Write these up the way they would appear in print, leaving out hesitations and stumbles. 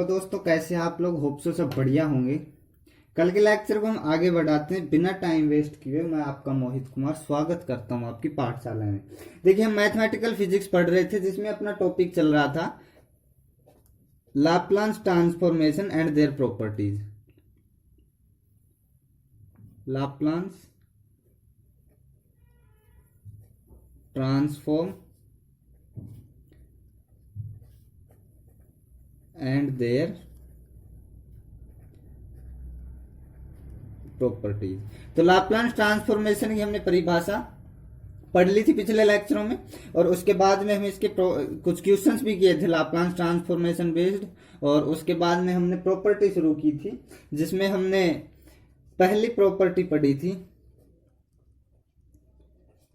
Hello दोस्तों, कैसे हैं आप लोग। होप सो सब बढ़िया होंगे। कल के लेक्चर को हम आगे बढ़ाते हैं बिना टाइम वेस्ट किए। मैं आपका मोहित कुमार स्वागत करता हूं आपकी पाठशाला में। देखिए, हम मैथमेटिकल फिजिक्स पढ़ रहे थे जिसमें अपना टॉपिक चल रहा था Laplace transformation and their properties. Laplace transform and their properties. तो लाप्लास ट्रांसफॉर्मेशन की हमने परिभाषा पढ़ ली थी पिछले लेक्चरों में, और उसके बाद में हम इसके कुछ क्वेश्चंस भी किए थे लाप्लास ट्रांसफॉर्मेशन बेस्ड। और उसके बाद में हमने प्रॉपर्टी शुरू की थी जिसमें हमने पहली प्रॉपर्टी पढ़ी थी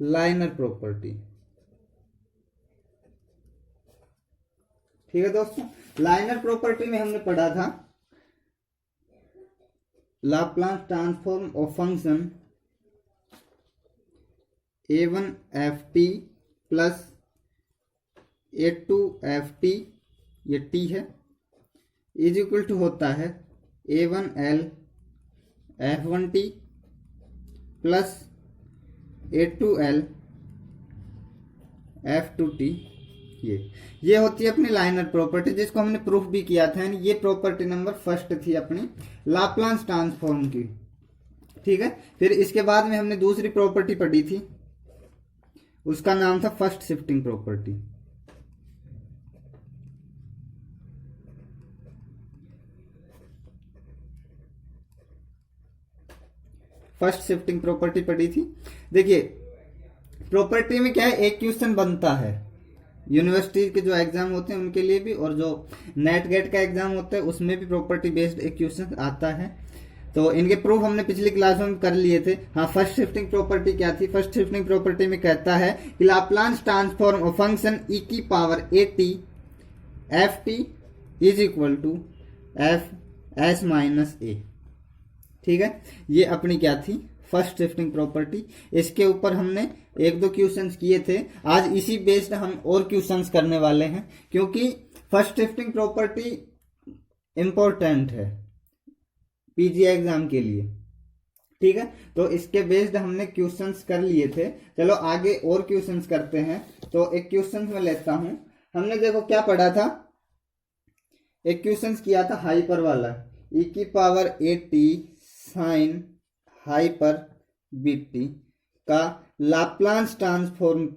लाइनर प्रॉपर्टी। ठीक है दोस्तों, लाइनर प्रॉपर्टी में हमने पढ़ा था Laplace transform of function a1ft plus a2ft, ये t है, इज इक्वल टू होता है a1l f1t plus a2l f2t। ये होती है अपनी लाइनर प्रॉपर्टी जिसको हमने प्रूफ भी किया था। यानी ये प्रॉपर्टी नंबर फर्स्ट थी अपनी लाप्लास ट्रांसफॉर्म की। ठीक है, फिर इसके बाद में हमने दूसरी प्रॉपर्टी पढ़ी थी, उसका नाम था first shifting property. First shifting property पढ़ी थी। देखिए, प्रॉपर्टी में क्या है, एक क्वेश्चन बनता है यूनिवर्सिटी के जो एग्जाम होते हैं उनके लिए भी, और जो नेट गेट का एग्जाम होता है उसमें भी प्रॉपर्टी बेस्ड एक क्वेश्चन आता है। तो इनके प्रूफ हमने पिछली क्लास में कर लिए थे। हाँ, फर्स्ट शिफ्टिंग प्रॉपर्टी क्या थी। फर्स्ट शिफ्टिंग प्रॉपर्टी में कहता है कि Laplace transform of function e की power at ft is equal to F S minus A. ठीक है, ये अपनी क्या थी, फर्स्ट शिफ्टिंग प्रॉपर्टी। इसके ऊपर हमने एक दो क्वेश्चंस किए थे। आज इसी बेस्ड हम और क्वेश्चंस करने वाले हैं क्योंकि फर्स्ट शिफ्टिंग प्रॉपर्टी इंपॉर्टेंट है पीजी एग्जाम के लिए। ठीक है, तो इसके बेस्ड हमने क्वेश्चंस कर लिए थे। चलो आगे और क्वेश्चंस करते हैं। तो एक क्वेश्चन में लेता हूं। हमने देखो क्या पढ़ा था, एक क्वेश्चन किया था हाइपर वाला, e की power at sine hyper B T का लाप्लास ट्रांसफॉर्म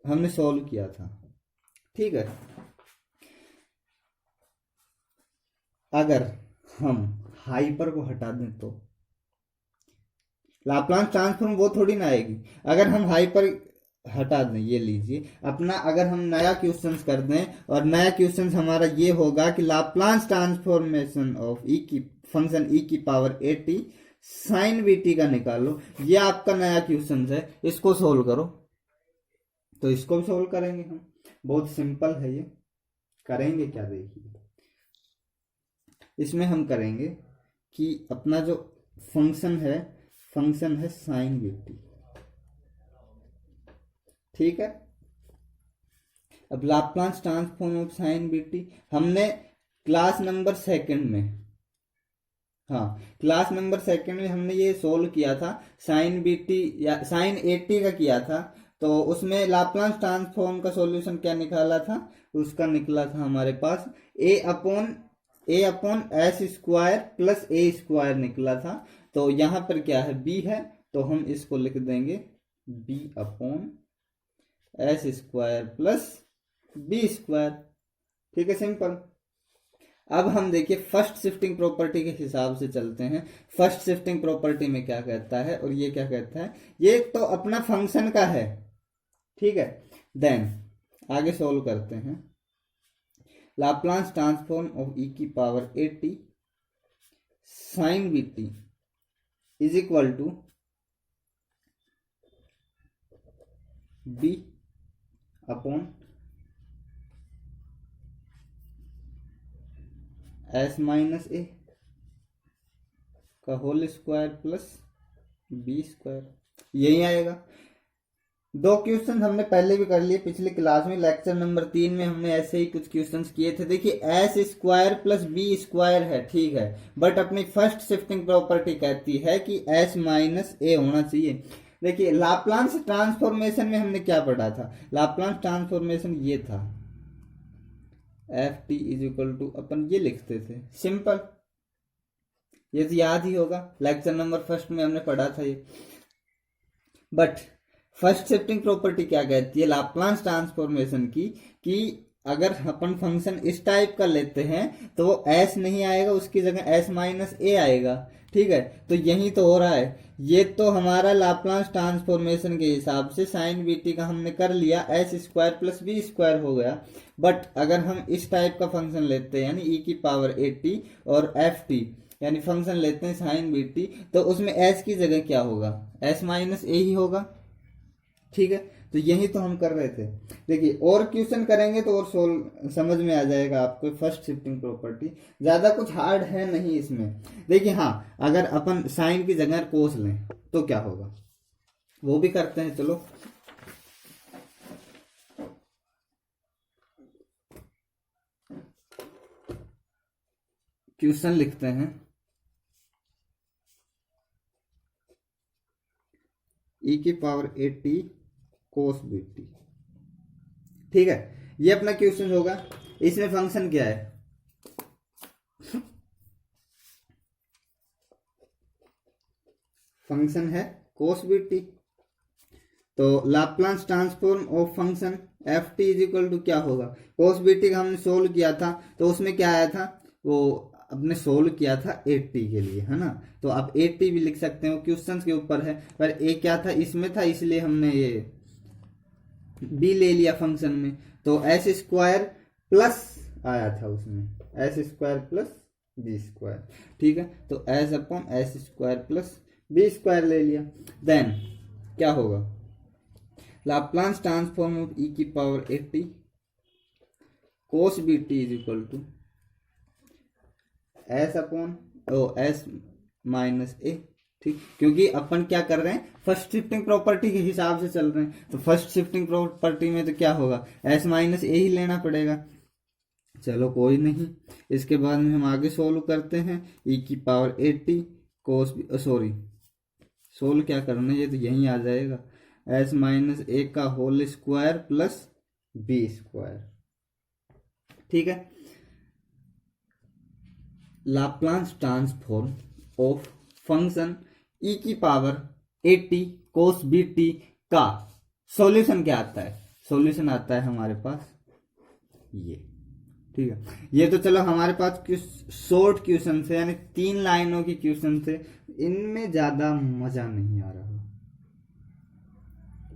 हमने सॉल्व किया था। ठीक है, अगर हम हाइपर को हटा दें तो लाप्लास ट्रांसफॉर्म वो थोड़ी ना आएगी। अगर हम हाइपर हटा दें, ये लीजिए अपना, अगर हम नया क्वेश्चन कर दें और नया क्वेश्चन हमारा ये होगा कि लाप्लास ट्रांसफॉर्मेशन ऑफ ई की फंक्शन e की पावर at साइन बीटी का निकालो, ये आपका नया क्वेश्चन है। इसको सोल्व करो, तो इसको भी सोल्व करेंगे हम। बहुत सिंपल है ये। करेंगे क्या, देखिए इसमें हम करेंगे कि अपना जो फंक्शन है साइन बीटी। ठीक है, अब Laplace transform of sine BT हमने क्लास नंबर सेकंड में, क्लास नंबर सेकंड में हमने ये सोल्व किया था। साइन बीटी या साइन 80 का किया था, तो उसमें लाप्लास ट्रांसफॉर्म का सॉल्यूशन क्या निकाला था, उसका निकला था हमारे पास a upon S square plus A square निकला था। तो यहां पर क्या है, b है, तो हम इसको लिख देंगे b upon S square plus B square. ठीक है, सिंपल। अब हम देखिए फर्स्ट शिफ्टिंग प्रॉपर्टी के हिसाब से चलते हैं। फर्स्ट शिफ्टिंग प्रॉपर्टी में क्या कहता है और ये क्या कहता है, ये तो अपना फंक्शन का है। ठीक है, देन आगे सोल्व करते हैं। लाप्लास ट्रांसफॉर्म ऑफ e की power at sine BT is equal to b upon S minus A का whole square plus B square, यही आएगा। दो क्वेश्चन हमने पहले भी कर लिए पिछली क्लास में, लेक्चर नंबर 3 में हमने ऐसे ही कुछ क्वेश्चंस किए थे। देखिए S square plus B square है, ठीक है, बट अपनी फर्स्ट शिफ्टिंग प्रॉपर्टी कहती है कि एस माइनस ए होना चाहिए। देखिए लाप्लांस ट्रांसफॉर्मेशन में हमने क्या पढ़ा था, लाप्लांस ट्रांसफॉर्मेशन ये था F T is equal to, अपन ये लिखते थे सिंपल, ये तो याद ही होगा, लेक्चर नंबर फर्स्ट में हमने पढ़ा था ये। बट फर्स्ट शिफ्टिंग प्रॉपर्टी क्या कहती है लाप्लांस ट्रांसफॉर्मेशन की, कि अगर अपन फंक्शन इस टाइप का लेते हैं तो वो एस नहीं आएगा, उसकी जगह एस माइनस ए आएगा, ठीक है। तो यही तो हो रहा है, ये तो हमारा लाप्लांस ट्रांसफॉर्मेशन के हिसाब से साइन बीटी का हमने कर लिया, S square plus B square हो गया। बट अगर हम इस टाइप का फंक्शन लेते हैं यानी ई की पावर ए टी और एफ टी यानी फंक्शन लेते हैं साइन बीटी, तो उसमें एस की जगह क्या होगा, एस माइनस ए ही होगा, ठीक है। तो यही तो हम कर रहे थे। देखिए और क्वेश्चन करेंगे तो और सोल्व समझ में आ जाएगा आपको, फर्स्ट शिफ्टिंग प्रॉपर्टी ज्यादा कुछ हार्ड है नहीं इसमें। देखिए हाँ, अगर अपन साइन की जगह कोस लें तो क्या होगा, वो भी करते हैं, चलो क्वेश्चन लिखते हैं। ई की power A T cos B T, ठीक है, ये अपना क्वेश्चन होगा। इसमें फंक्शन क्या है, फंक्शन है कोस बी टी। तो Laplace transform of function F T is equal to क्या होगा, कोस बी टी का हमने सोल्व किया था तो उसमें क्या आया था, वो अपने सोल्व किया था 80 के लिए, है ना। तो आप 80 भी लिख सकते हो, क्वेश्चन के ऊपर है, पर ए क्या था इसमें था, इसलिए हमने ये बी ले लिया फंक्शन में। तो एस स्क्वायर प्लस आया था उसमें, S square plus B square, ठीक है। तो S upon S square plus B square ले लिया। देन क्या होगा, लाप्लांस ट्रांसफॉर्म ऑफ ई की power 80 cos B T is equal to S upon S minus A, ठीक, क्योंकि अपन क्या कर रहे हैं फर्स्ट शिफ्टिंग प्रॉपर्टी के हिसाब से चल रहे हैं। तो फर्स्ट शिफ्टिंग प्रॉपर्टी में तो क्या होगा, एस माइनस ए ही लेना पड़ेगा। चलो कोई नहीं, इसके बाद में हम आगे सोल्व करते हैं, ई की पावर 80 कोस, सॉरी सोल्व क्या करना है, ये तो यहीं आ जाएगा, एस माइनस ए का whole square plus B square, ठीक है। Laplace transform of function E की पावर 80 कोस बी टी का सॉल्यूशन क्या आता है, सॉल्यूशन आता है हमारे पास ये, ठीक है। ये तो चलो हमारे पास शॉर्ट क्वेश्चन थे, यानी 3 लाइनों की क्वेश्चन थे, इनमें ज्यादा मजा नहीं आ रहा,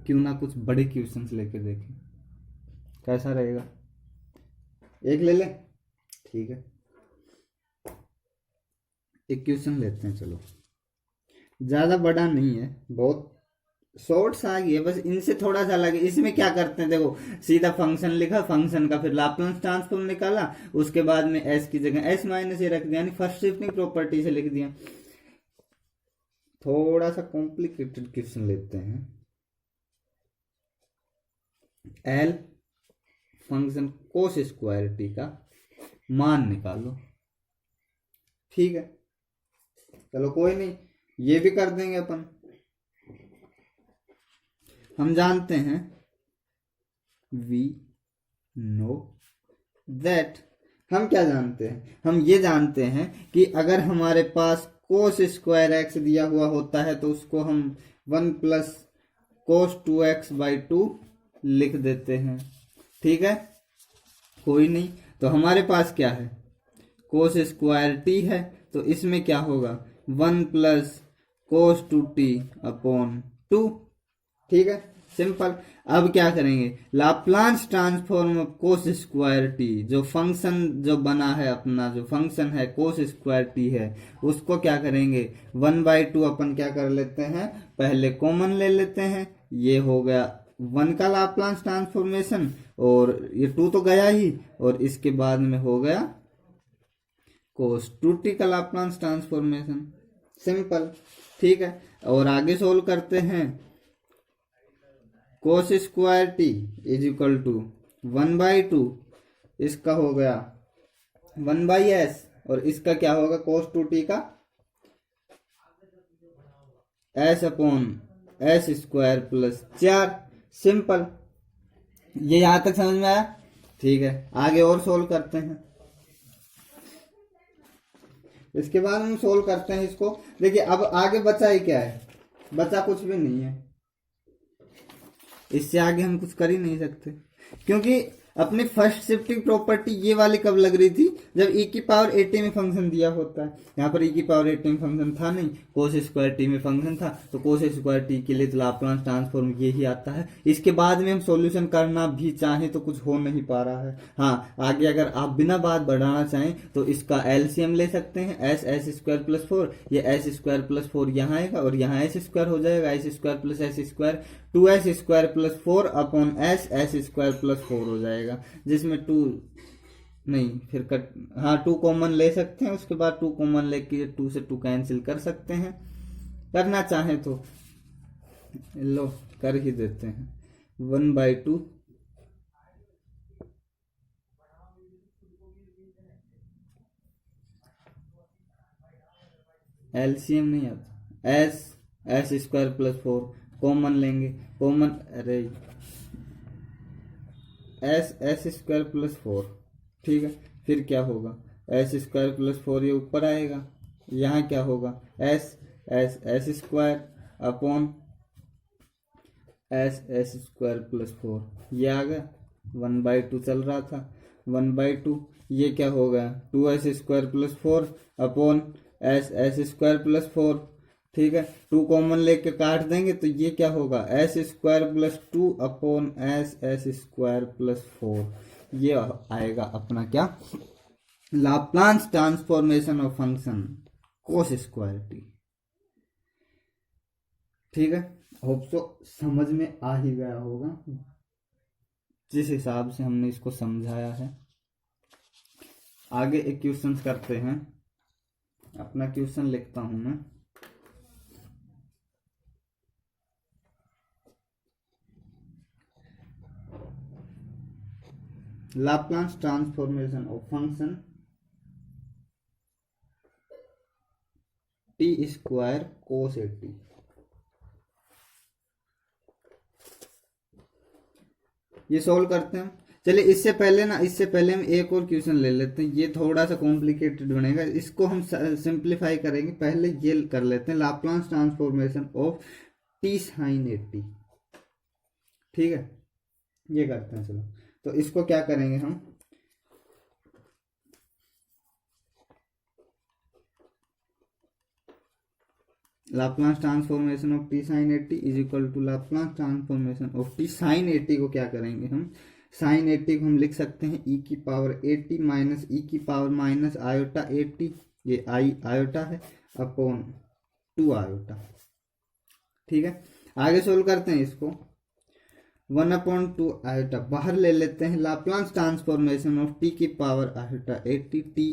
क्यों ना कुछ बड़े क्वेश्चंस लेके देखें, कैसा रहेगा, एक ले लें, ठीक है। एक क्वेश्चन लेते हैं, चलो ज्यादा बड़ा नहीं है, बहुत शॉर्ट सा है बस, इनसे थोड़ा सा अलग है। इसमें क्या करते हैं, देखो सीधा फंक्शन लिखा, फंक्शन का फिर लाप्लांस ट्रांसफॉर्म निकाला, उसके बाद में एस की जगह एस माइनस ए रख दिया, यानी फर्स्ट शिफ्टिंग प्रॉपर्टी से लिख दिया। थोड़ा सा कॉम्प्लिकेटेड क्वेश्चन लेते हैं, एल फंक्शन कोस स्क्वायर टी का मान निकालो, ठीक है। चलो कोई नहीं, ये भी कर देंगे अपन। हम जानते हैं वी नो दैट, हम क्या जानते हैं, हम ये जानते हैं कि अगर हमारे पास कोस स्क्वायर एक्स दिया हुआ होता है तो उसको हम 1 प्लस कोस 2x बाई 2 लिख देते हैं, ठीक है। कोई नहीं, तो हमारे पास क्या है, कोस स्क्वायर टी है, तो इसमें क्या होगा 1 प्लस कोस 2t अपॉन 2, ठीक है, सिंपल। अब क्या करेंगे, Laplace transform of cos square T, जो फंक्शन जो बना है अपना, जो फंक्शन है कोस स्क्वायर टी है, उसको क्या करेंगे 1/2 अपन क्या कर लेते हैं, पहले कॉमन ले लेते हैं, ये हो गया 1 का लाप्लांस ट्रांसफॉर्मेशन, और ये 2 तो गया ही, और इसके बाद में हो गया कोस 2t का लाप्लांस ट्रांसफॉर्मेशन, सिंपल, ठीक है। और आगे सोल्व करते हैं, cos square T is equal to 1/2, इसका हो गया 1/s, और इसका क्या होगा कोस 2t का s/s² प्लस 4। सिंपल। ये यहां तक समझ में आया? ठीक है, आगे और सोल्व करते हैं। इसके बाद हम सोल्व करते हैं इसको। देखिए अब आगे बचा ही क्या है, बचा कुछ भी नहीं है, इससे आगे हम कुछ कर ही नहीं सकते, क्योंकि अपनी फर्स्ट शिफ्टिंग प्रॉपर्टी ये वाली कब लग रही थी, जब e की पावर at में फंक्शन दिया होता है। यहाँ पर e की पावर at में फंक्शन था नहीं, कोस स्क्वायर t में फंक्शन था, तो कोस स्क्वायर t के लिए तो लाप्लास ट्रांसफॉर्म ये ही आता है। इसके बाद में हम सॉल्यूशन करना भी चाहें तो कुछ हो नहीं पा रहा है। हाँ, आगे अगर आप बिना बात बढ़ाना चाहें तो इसका एलसीएम ले सकते हैं, s² प्लस 4, ये s² प्लस 4 यहाँ आएगा और यहाँ s² हो जाएगा, s² plus s², 2s² plus 4 upon s² plus 4 हो जाएगा, जिसमें 2 नहीं फिर कट, हाँ 2 कॉमन ले सकते हैं, उसके बाद 2 कॉमन लेके 2 से 2 कैंसिल कर सकते हैं, करना चाहें तो लो कर ही देते हैं। 1/2 एलसीएम नहीं आता, s² प्लस 4 कॉमन लेंगे, कॉमन अरे s² प्लस 4, ठीक है, फिर क्या होगा s² प्लस 4 ये ऊपर आएगा, यहाँ क्या होगा s² अपॉन s² प्लस 4, ये आ गया 1/2 चल रहा था, 1/2 ये क्या होगा 2s² plus 4 upon s² plus 4, ठीक है, 2 कॉमन लेके काट देंगे तो ये क्या होगा s² plus 2 upon s² plus 4, ये आएगा अपना क्या Laplace transformation of function cos square T. ठीक है, होप सो समझ में आ ही गया होगा जिस हिसाब से हमने इसको समझाया है। आगे एक क्वेश्चन करते हैं, अपना क्वेश्चन लिखता हूं मैं। Laplace transformation of function T square कोस 80। ये सोल्व करते हैं। चलिए इससे पहले हम एक और क्वेश्चन ले लेते हैं, ये थोड़ा सा कॉम्प्लिकेटेड बनेगा, इसको हम सिंप्लीफाई करेंगे। पहले ये कर लेते हैं Laplace transformation of T sine 80। ठीक है, ये करते हैं। चलो तो इसको क्या करेंगे हम, Laplace transformation of T sine 80 is equal to Laplace transformation of T sine 80 को क्या करेंगे हम, साइन 80 को हम लिख सकते हैं e की पावर 80 माइनस e की पावर माइनस आयोटा 80, ये आयोटा है अपॉन 2 आयोटा। ठीक है, आगे सोल्व करते हैं इसको। 1/2 आयोटा बाहर ले लेते हैं, लाप्लास ट्रांसफॉर्मेशन ऑफ टी की पावर आयोटा 80 टी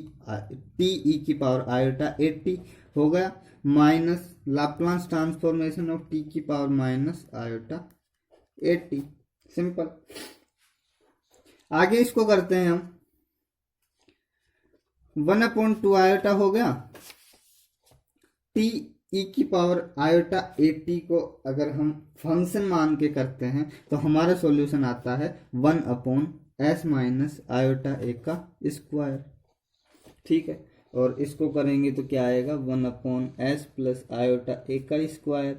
ई की पावर आयोटा 80 हो गया, minus Laplace transformation of T की पावर माइनस आयोटा 80। सिंपल। आगे इसको करते हैं हम, 1/2 आयोटा हो गया, टी ई की पावर आयोटा 80 को अगर हम फंक्शन मान के करते हैं तो हमारा सॉल्यूशन आता है 1/s माइनस आयोटा ए का स्क्वायर। ठीक है, और इसको करेंगे तो क्या आएगा 1/s प्लस आयोटा ए का स्क्वायर।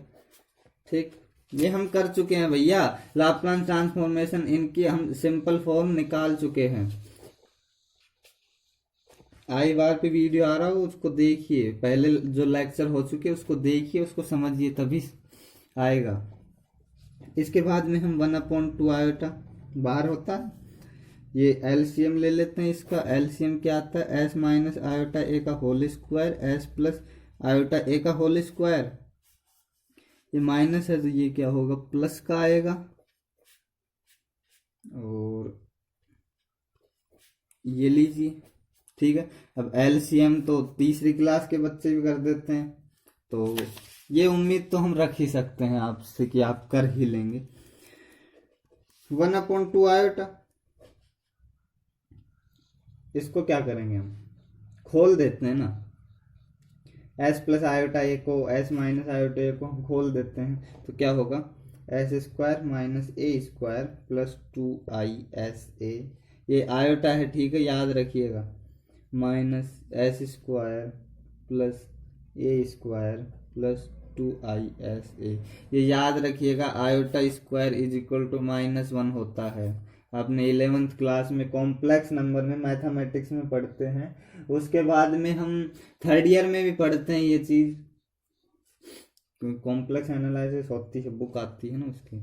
ठीक, ये हम कर चुके हैं भैया, लाप्लास ट्रांसफॉर्मेशन इनकी हम सिंपल फॉर्म निकाल चुके हैं। आई बार पे वीडियो आ रहा हो उसको देखिए, पहले जो लेक्चर हो चुके उसको देखिए, उसको समझिए, तभी आएगा। इसके बाद में हम 1/2 आयोटा बाहर होता है, ये एलसीएम ले लेते हैं। इसका एलसीएम क्या आता है s माइनस आयोटा ए का whole square, s plus iota A का होल स्क्वायर, ये माइनस है तो ये क्या होगा प्लस का आएगा, और ये लीजिए। ठीक है, अब एलसीएम तो तीसरी क्लास के बच्चे भी कर देते हैं, तो ये उम्मीद तो हम रख ही सकते हैं आपसे कि आप कर ही लेंगे। 1/2 आयोटा, इसको क्या करेंगे हम, खोल देते हैं ना, एस प्लस आयोटा ए को एस माइनस आयोटा ए को हम खोल देते हैं, तो क्या होगा, S square minus A square plus 2ISA, ये आयोटा है ठीक है, याद रखिएगा, minus S square plus A square plus 2ISA, ये याद रखिएगा, iota square is equal to -1 होता है। आपने 11th क्लास में कॉम्प्लेक्स नंबर में मैथमेटिक्स में पढ़ते हैं, उसके बाद में हम थर्ड ईयर में भी पढ़ते हैं ये चीज, क्योंकि कॉम्प्लेक्स एनालिसिस होती है, बुक आती है ना उसकी।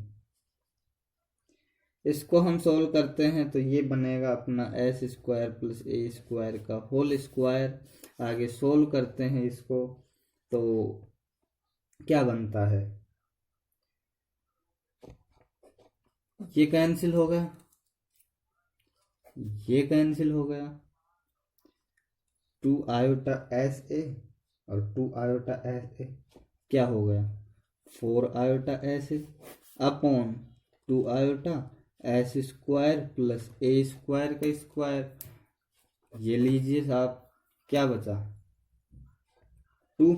इसको हम सोल्व करते हैं तो ये बनेगा अपना S square plus A square का होल स्क्वायर। आगे सोल्व करते हैं इसको तो क्या बनता है, ये कैंसिल हो गया, ये कैंसिल हो गया, 2ISA और 2ISA क्या हो गया, 4ISA upon 2IS square plus A square का स्क्वायर, ये लीजिए साहब, क्या बचा 2।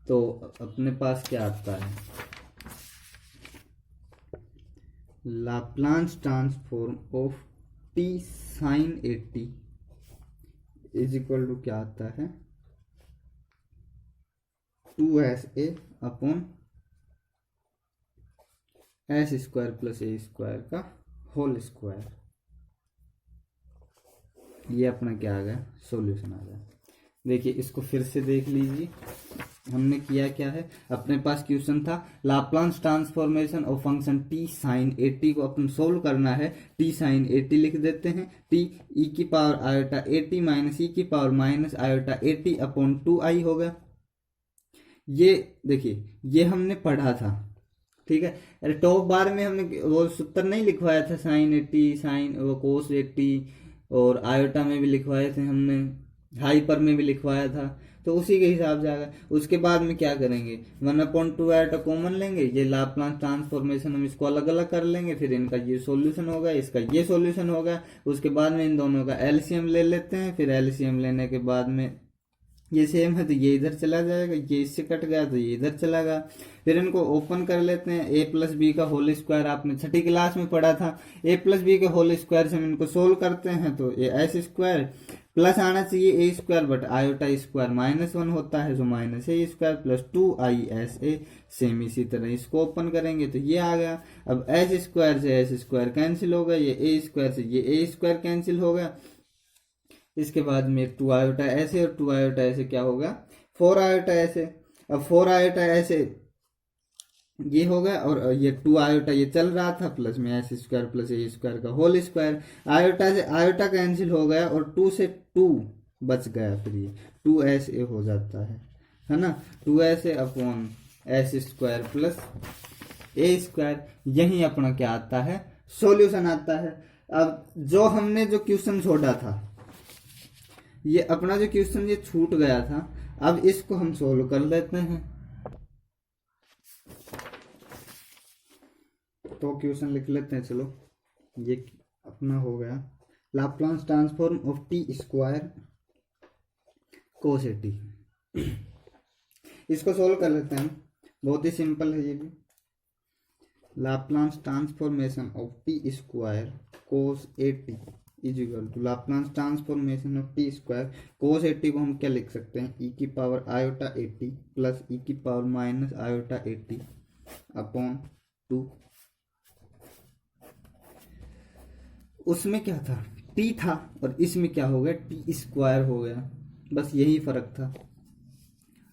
तो अपने पास क्या आता है, Laplace transform of t sin 80 is equal to क्या आता है, 2SA upon S square plus A square का होल स्क्वायर। ये अपना क्या आ गया, सॉल्यूशन आ गया। देखिए इसको फिर से देख लीजिए, हमने किया क्या है, अपने पास क्वेश्चन था Laplace transformation of function t sin 80 को अपन सोल्व करना है, t sin 80 लिख देते हैं, t e की पावर आयोटा 80 माइनस e की power minus iota 80 upon 2i होगा। ये देखिए ये हमने पढ़ा था ठीक है, अरे टॉप बार में हमने वो सूत्र नहीं लिखवाया था, sin 80 साइन वो cos 80, और आयोटा में भी लिखवाए थे हमने, हाइपर में भी लिखवाया था, तो उसी के हिसाब से आ गया। उसके बाद में क्या करेंगे, 1/2 आयोटा कॉमन लेंगे, ये लाप्लास ट्रांसफॉर्मेशन हम इसको अलग अलग कर लेंगे, फिर इनका ये सॉल्यूशन होगा, इसका ये सॉल्यूशन होगा। उसके बाद में इन दोनों का एलसीएम ले लेते हैं, फिर एलसीएम लेने के बाद में ये सेम है तो ये इधर चला जाएगा, ये इससे कट गया तो ये इधर चला गया। फिर इनको ओपन कर लेते हैं, a प्लस बी का होल स्क्वायर आपने छठी क्लास में पढ़ा था, a प्लस बी के होल स्क्वायर से हम इनको सोल्व करते हैं तो ये एस स्क्वायर प्लस आना चाहिए a square, but iota square -1 होता है, जो minus A square plus 2ISA। Same इसी तरह इसको ओपन करेंगे तो ये आ गया। अब एस स्क्वायर से एस स्क्वायर कैंसिल हो गया, ये ए स्क्वायर से ये ए स्क्वायर कैंसिल हो गया। इसके बाद में 2ISA और 2ISA क्या होगा, 4ISA। अब 4ISA ये होगा, और ये 2i ये चल रहा था, प्लस में S square plus A square का होल स्क्वायर, आयोटा से आयोटा कैंसिल हो गया और 2 से 2 बच गया, फिर ये 2SA हो जाता है ना, 2SA upon S square plus A square. यही अपना क्या आता है, सॉल्यूशन आता है। अब जो हमने जो क्वेश्चन छोड़ा था, ये अपना जो क्वेश्चन ये छूट गया था, अब इसको हम सोल्व कर लेते हैं। तो क्वेश्चन लिख लेते हैं, चलो ये अपना हो गया Laplace transform of t square cos 80। इसको सोल्व कर लेते हैं, बहुत ही सिंपल है ये भी। Laplace transformation of t square cos 80 is equal to Laplace transformation of t square cos 80 को हम क्या लिख सकते हैं, e की पावर आयोटा 80 प्लस e की पावर माइनस आयोटा 80 अपॉन 2। उसमें क्या था, t था, और इसमें क्या हो गया, t स्क्वायर हो गया, बस यही फर्क था,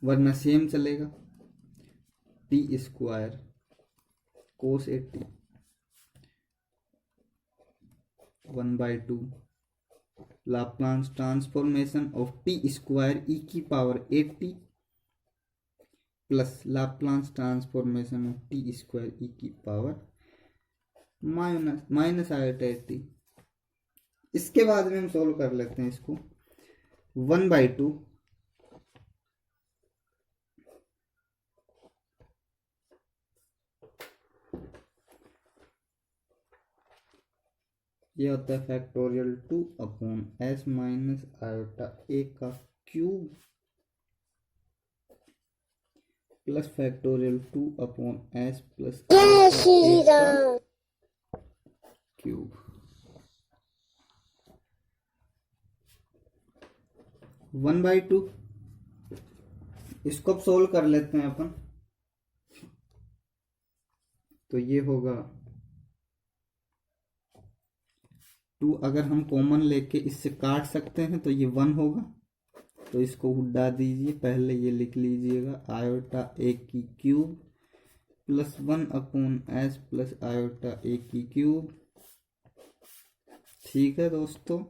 वरना सेम चलेगा। t square cos 80 1/2 Laplace transformation of t square e की power 80 plus Laplace transformation of t square e की पावर माइनस आयोटा 80। इसके बाद में हम सोल्व कर लेते हैं इसको, 1/2 . ये होता है factorial 2 upon S minus iota A का cube plus factorial 2 upon S plus cube 1/2। इसको अब सोल्व कर लेते हैं अपन। तो ये होगा 2, अगर हम कॉमन लेके इससे काट सकते हैं तो ये 1 होगा, तो इसको उड़ा दीजिए। पहले ये लिख लीजिएगा आयोटा ए की cube plus 1 upon S plus iota A की क्यूब। ठीक है दोस्तों,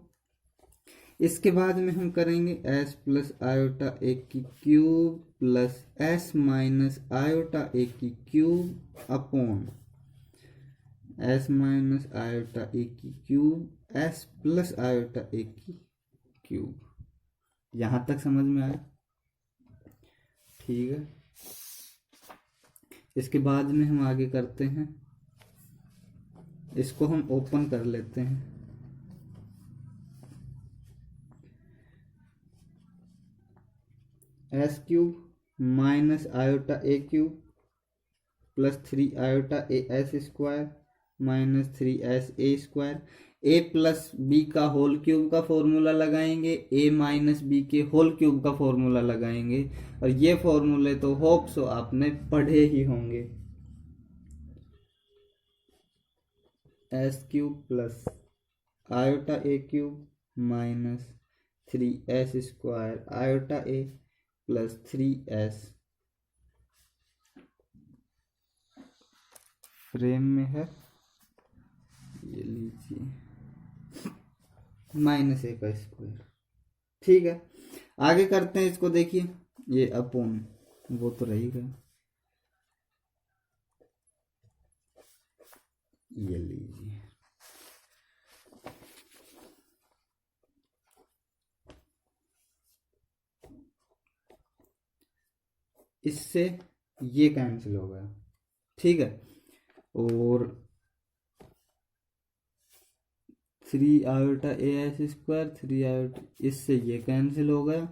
इसके बाद में हम करेंगे एस प्लस आयोटा ए की cube plus S minus iota A की cube upon S minus iota A की cube S plus iota A की क्यूब। यहां तक समझ में आया? ठीक है, इसके बाद में हम आगे करते हैं, इसको हम ओपन कर लेते हैं। S cube minus iota A cube plus 3 iota a s square minus 3s a square. A plus b का होल क्यूब का फॉर्मूला लगाएंगे, ए माइनस बी के होल क्यूब का फॉर्मूला लगाएंगे, और ये फॉर्मूले तो होप सो आपने पढ़े ही होंगे। S cube plus iota A cube minus 3s square iota A plus 3s frame में है, ये लीजिए माइनस ए का स्क्वायर। ठीक है, आगे करते हैं इसको। देखिए ये अपॉन वो तो रही गया, ये लीजिए इससे ये कैंसिल हो गया। ठीक है, और 3 iota a s square 3 iota, इससे ये कैंसिल हो गया,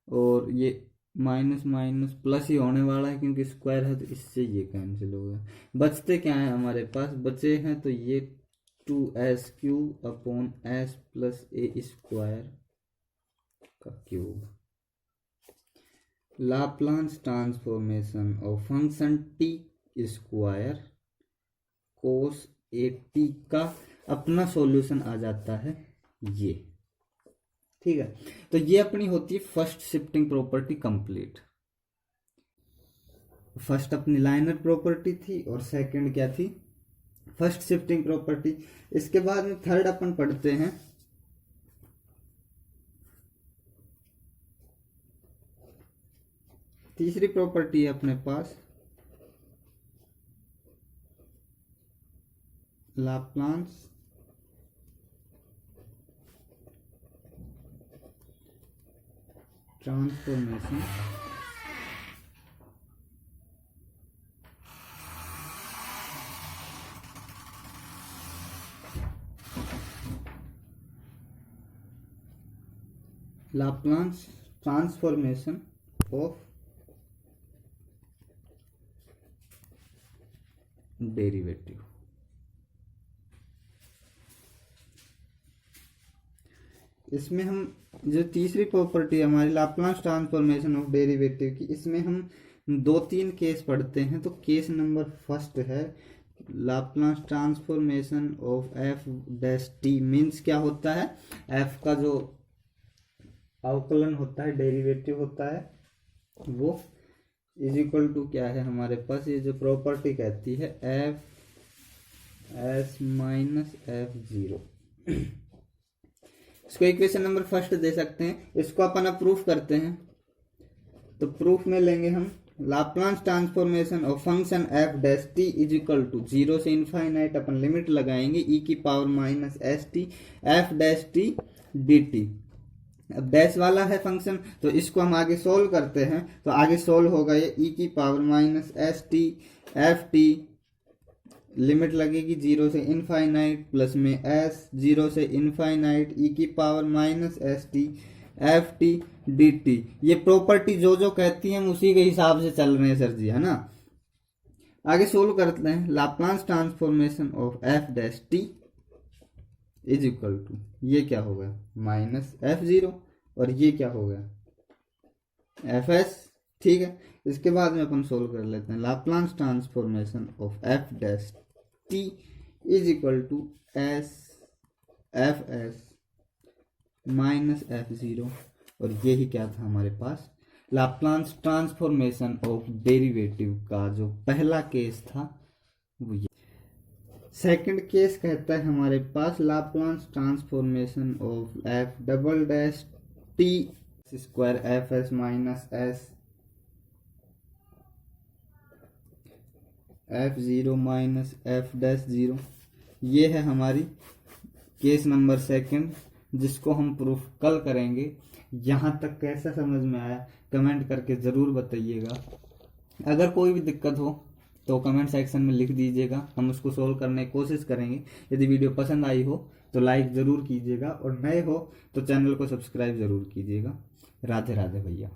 और ये माइनस माइनस प्लस ही होने वाला है क्योंकि स्क्वायर है, तो इससे ये कैंसिल हो गया। बचते क्या है हमारे पास? बचे हैं तो ये 2s cube upon S plus A square का cube. Laplace transformation of function T square cos A T का अपना सॉल्यूशन आ जाता है ये। ठीक है, तो ये अपनी होती है first shifting property complete. First अपनी लाइनर प्रॉपर्टी थी और सेकंड क्या थी? First shifting property. इसके बाद में थर्ड अपन पढ़ते हैं तीसरी प्रॉपर्टी है अपने पास Laplace transformation Laplace transformation of derivative. इसमें हम जो तीसरी प्रॉपर्टी हमारी लाप्लास ट्रांसफॉर्मेशन ऑफ डेरिवेटिव की, इसमें हम 2-3 केस पढ़ते हैं। तो केस नंबर फर्स्ट है Laplace transformation of f dash T. Means क्या होता है? एफ का जो अवकलन होता है, डेरिवेटिव होता है, वो इज इक्वल टू क्या है हमारे पास? ये जो प्रॉपर्टी कहती है F S minus f zero. इसको इक्वेशन नंबर फर्स्ट दे सकते हैं। इसको अपन प्रूफ करते हैं। तो प्रूफ में लेंगे हम Laplace transformation of function f dash t is equal to 0 से इनफाइनाइट अपन लिमिट लगाएंगे e की power minus s t f dash t d t. अब डैश वाला है फंक्शन, तो इसको हम आगे सोल्व करते हैं। तो आगे सोल्व होगा ये e की power minus s t F T limit लगेगी 0 से इनफाइनाइट, प्लस में s 0 से इनफाइनाइट e की power minus s t F T d T. ये प्रॉपर्टी जो जो कहती है हम उसी के हिसाब से चल रहे हैं सर जी, है ना। आगे सोल्व करते हैं। Laplace transformation of f dash t is equal to, ये क्या हो गया माइनस एफ जीरो, और ये क्या हो गया एफ एस। ठीक है, इसके बाद में अपन सोल्व कर लेते हैं। Laplace transformation of f dash t is equal to s f S minus f zero, और ये ही क्या था हमारे पास लाप्लास ट्रांसफॉर्मेशन ऑफ डेरिवेटिव का जो पहला केस था वो ये। सेकंड केस कहता है हमारे पास Laplace transformation of F double dash T square F S minus S F zero minus F dash zero. ये है हमारी केस नंबर सेकंड, जिसको हम प्रूफ कल करेंगे। यहाँ तक कैसा समझ में आया कमेंट करके ज़रूर बताइएगा। अगर कोई भी दिक्कत हो तो कमेंट सेक्शन में लिख दीजिएगा, हम उसको सोल्व करने की कोशिश करेंगे। यदि वीडियो पसंद आई हो तो लाइक ज़रूर कीजिएगा, और नए हो तो चैनल को सब्सक्राइब ज़रूर कीजिएगा। राधे राधे भैया।